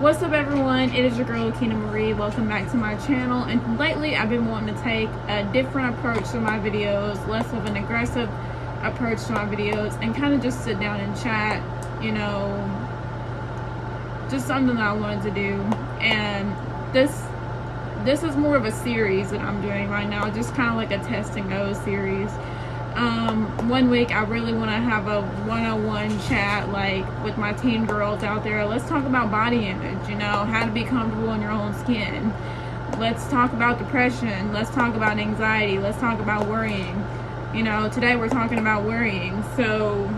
What's up, everyone? It is your girl Akina Marie. Welcome back to my channel. And lately I've been wanting to take a different approach to my videos, less of an aggressive approach to my videos, and kind of just sit down and chat, just something that I wanted to do. And this is more of a series that I'm doing right now, just kind of like a test and go series. 1 week I really want to have a one-on-one chat, like with my teen girls out there. Let's talk about body image, how to be comfortable in your own skin. Let's talk about depression. Let's talk about anxiety. Let's talk about worrying. Today we're talking about worrying. So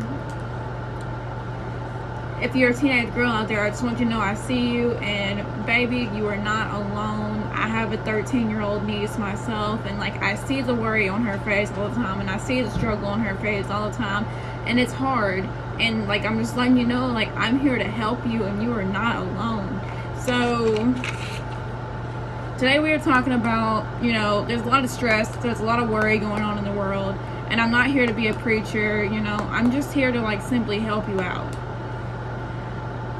if you're a teenage girl out there, I just want you to know I see you, and baby, you are not alone. I have a 13-year-old niece myself, and I see the worry on her face all the time, and I see the struggle on her face all the time, and it's hard. And I'm just letting you know, I'm here to help you, and you are not alone. So today we are talking about, there's a lot of stress, there's a lot of worry going on in the world, and I'm not here to be a preacher. I'm just here to simply help you out.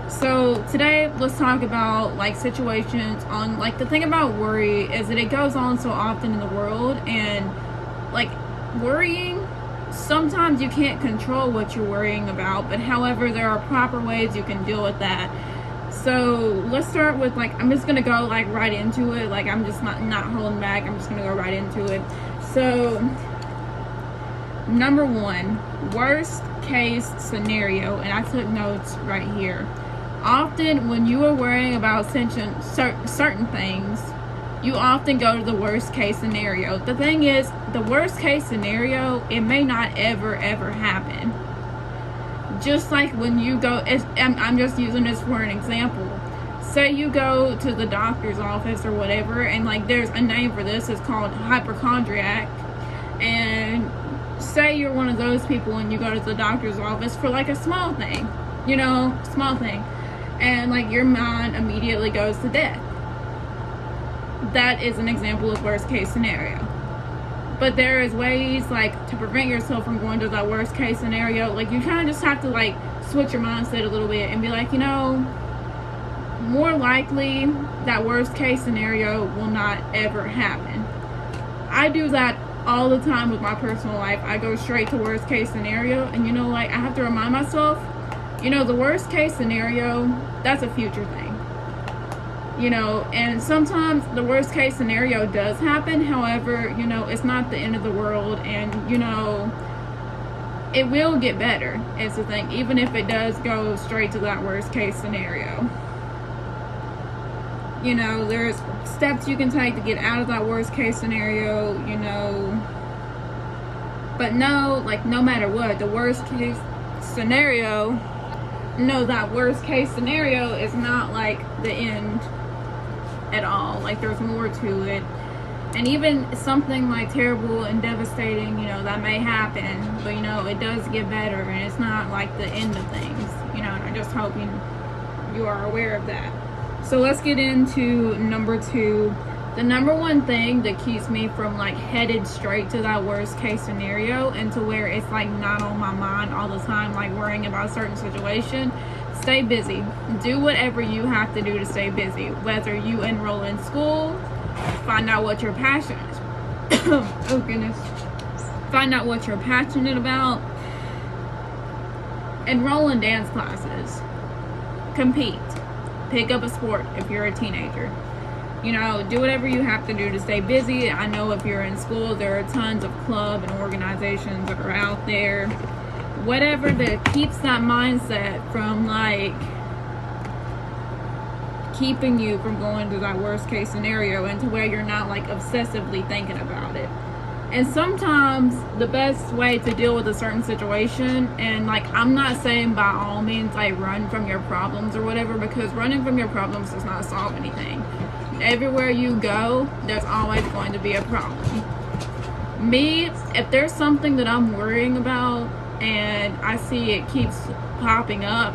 So today let's talk about situations on the thing about worry is that it goes on so often in the world, and worrying, sometimes you can't control what you're worrying about, but however there are proper ways you can deal with that. So let's start with I'm just gonna go right into it. I'm just not holding back. I'm just gonna go right into it. So number one, worst case scenario, and I took notes right here. Often when you are worrying about certain things, you often go to the worst case scenario. The thing is, the worst case scenario, it may not ever happen. Just like when you go, I'm just using this for an example. Say you go to the doctor's office or whatever, and there's a name for this, it's called hypochondriac. And say you're one of those people and you go to the doctor's office for a small thing, small thing. And your mind immediately goes to death. That is an example of worst case scenario. But there is ways to prevent yourself from going to that worst case scenario. You kind of just have to switch your mindset a little bit and be more likely that worst case scenario will not ever happen. I do that all the time with my personal life. I go straight to worst case scenario, and I have to remind myself, the worst case scenario, that's a future thing. And sometimes the worst case scenario does happen. However, it's not the end of the world, and, it will get better, is the thing, even if it does go straight to that worst case scenario. There's steps you can take to get out of that worst case scenario, but no matter what, the worst case scenario, that worst case scenario is not the end at all. There's more to it. And even something terrible and devastating, that may happen, but it does get better, and it's not the end of things, and I just hope you are aware of that. So let's get into number two. The number one thing that keeps me from headed straight to that worst case scenario, and to where it's not on my mind all the time, worrying about a certain situation. Stay busy. Do whatever you have to do to stay busy. Whether you enroll in school, find out what you're passionate oh goodness. Find out what you're passionate about. Enroll in dance classes. Compete. Pick up a sport if you're a teenager. Do whatever you have to do to stay busy. I know if you're in school, there are tons of club and organizations that are out there. Whatever that keeps that mindset from keeping you from going to that worst case scenario, and to where you're not obsessively thinking about it. And sometimes the best way to deal with a certain situation, and I'm not saying by all means run from your problems or whatever, because running from your problems does not solve anything. Everywhere you go, there's always going to be a problem. Me, if there's something that I'm worrying about and I see it keeps popping up,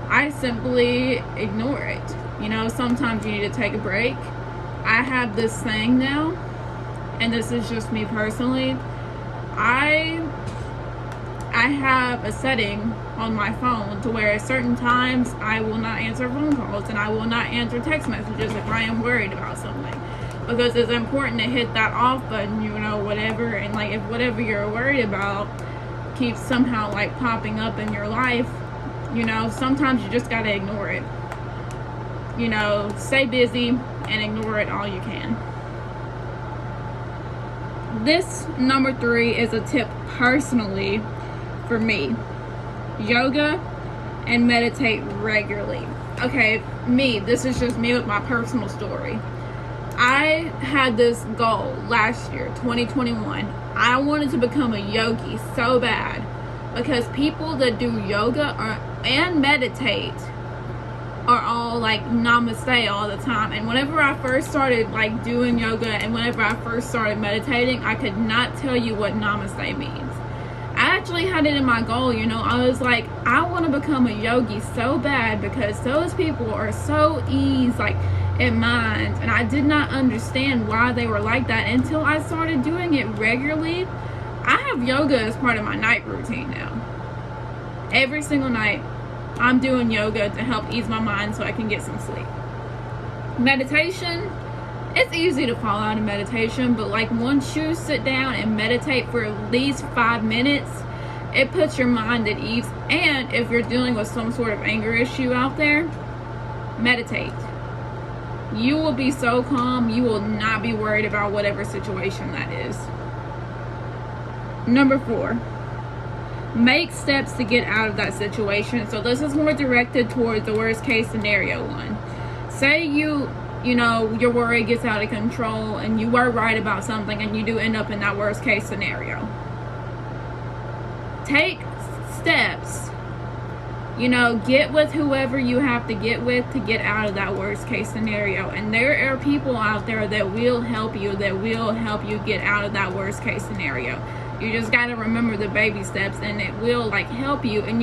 I simply ignore it. Sometimes you need to take a break. I have this thing now, and this is just me personally. I I have a setting on my phone to where at certain times I will not answer phone calls and I will not answer text messages if I am worried about something, because it's important to hit that off button, you know, whatever. And like, if whatever you're worried about keeps somehow like popping up in your life, you know, sometimes you just gotta ignore it. You know, stay busy and ignore it all you can. This number 3 is a tip personally for me. Yoga and meditate regularly. Okay, this is just me with my personal story. I had this goal last year, 2021. I wanted to become a yogi so bad, because people that do yoga and meditate are all like namaste all the time. And whenever I first started like doing yoga and whenever I first started meditating, I could not tell you what namaste means. I actually had it in my goal, you know. I was like, I want to become a yogi so bad, because those people are so ease like in mind, and I did not understand why they were like that until I started doing it regularly. I have yoga as part of my night routine now. Every single night I'm doing yoga to help ease my mind so I can get some sleep. Meditation, it's easy to fall out of meditation, but like once you sit down and meditate for at least 5 minutes, it puts your mind at ease. And if you're dealing with some sort of anger issue out there, meditate. You will be so calm, you will not be worried about whatever situation that is. Number 4, make steps to get out of that situation. So this is more directed towards the worst case scenario one. Say you know, your worry gets out of control and you were right about something and you do end up in that worst case scenario. Take steps, you know, get with whoever you have to get with to get out of that worst case scenario. And there are people out there that will help you get out of that worst case scenario. You just got to remember the baby steps, and it will like help you. And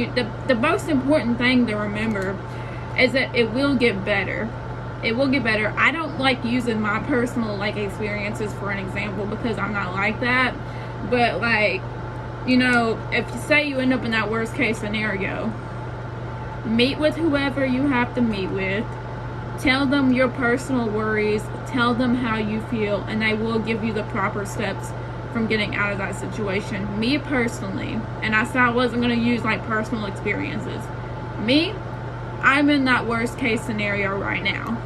the most important thing to remember is that it will get better. It will get better. I don't like using my personal like experiences for an example, because I'm not like that. But like, you know, if you say you end up in that worst case scenario, meet with whoever you have to meet with. Tell them your personal worries. Tell them how you feel, and they will give you the proper steps from getting out of that situation. Me personally, and I said I wasn't going to use like personal experiences. Me, I'm in that worst case scenario right now.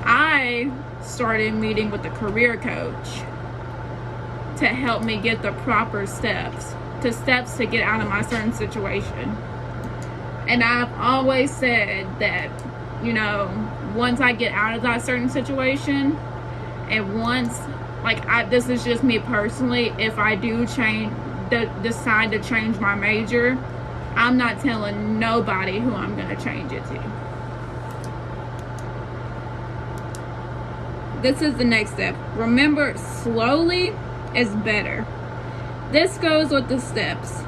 I started meeting with a career coach to help me get the proper steps to get out of my certain situation. And I've always said that, you know, once I get out of that certain situation, and once, like, this is just me personally, if I do decide to change my major, I'm not telling nobody who I'm going to change it to. This is the next step. Remember, slowly is better. This goes with the steps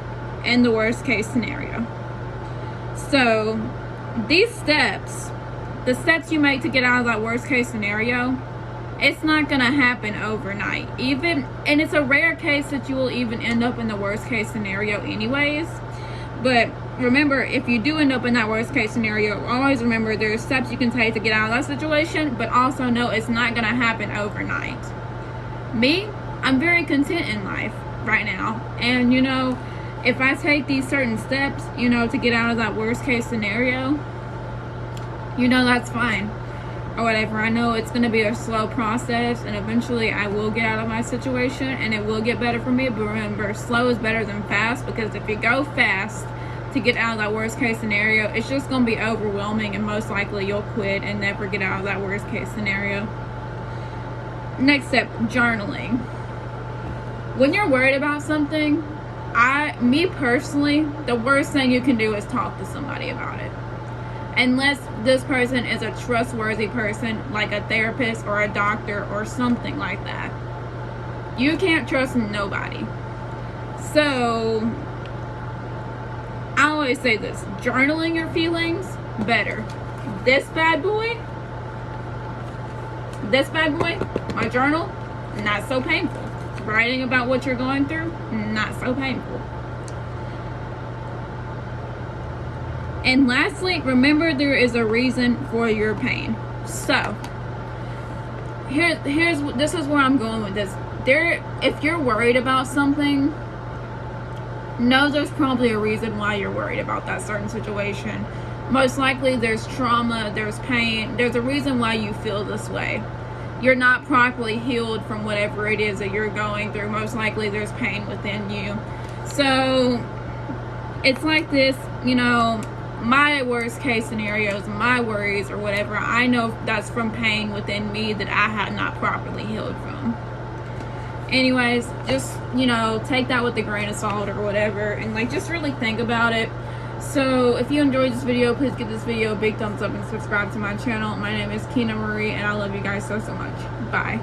in the worst case scenario. So these steps, the steps you make to get out of that worst case scenario, it's not going to happen overnight. And it's a rare case that you will even end up in the worst case scenario anyways. But remember, if you do end up in that worst case scenario, always remember there are steps you can take to get out of that situation, but also know it's not going to happen overnight. Me, I'm very content in life right now. And, you know, if I take these certain steps, you know, to get out of that worst case scenario, you know, that's fine. Or whatever. I know it's going to be a slow process, and eventually I will get out of my situation and it will get better for me. But remember, slow is better than fast, because if you go fast to get out of that worst case scenario, it's just going to be overwhelming, and most likely you'll quit and never get out of that worst case scenario. Next step, journaling. When you're worried about something, me personally, the worst thing you can do is talk to somebody about it. Unless this person is a trustworthy person, like a therapist or a doctor or something like that. You can't trust nobody. So, I always say this, journaling your feelings, better. This bad boy, my journal, not so painful. Writing about what you're going through, not so painful. And lastly, remember there is a reason for your pain. So, this is where I'm going with this. If you're worried about something, know there's probably a reason why you're worried about that certain situation. Most likely there's trauma, there's pain, there's a reason why you feel this way. You're not properly healed from whatever it is that you're going through. Most likely there's pain within you. So it's like this, you know, my worst case scenarios, my worries or whatever, I know that's from pain within me that I had not properly healed from. Anyways, just, you know, take that with a grain of salt or whatever, and like just really think about it. So if you enjoyed this video, please give this video a big thumbs up and subscribe to my channel. My name is Keena Marie, and I love you guys so much. Bye.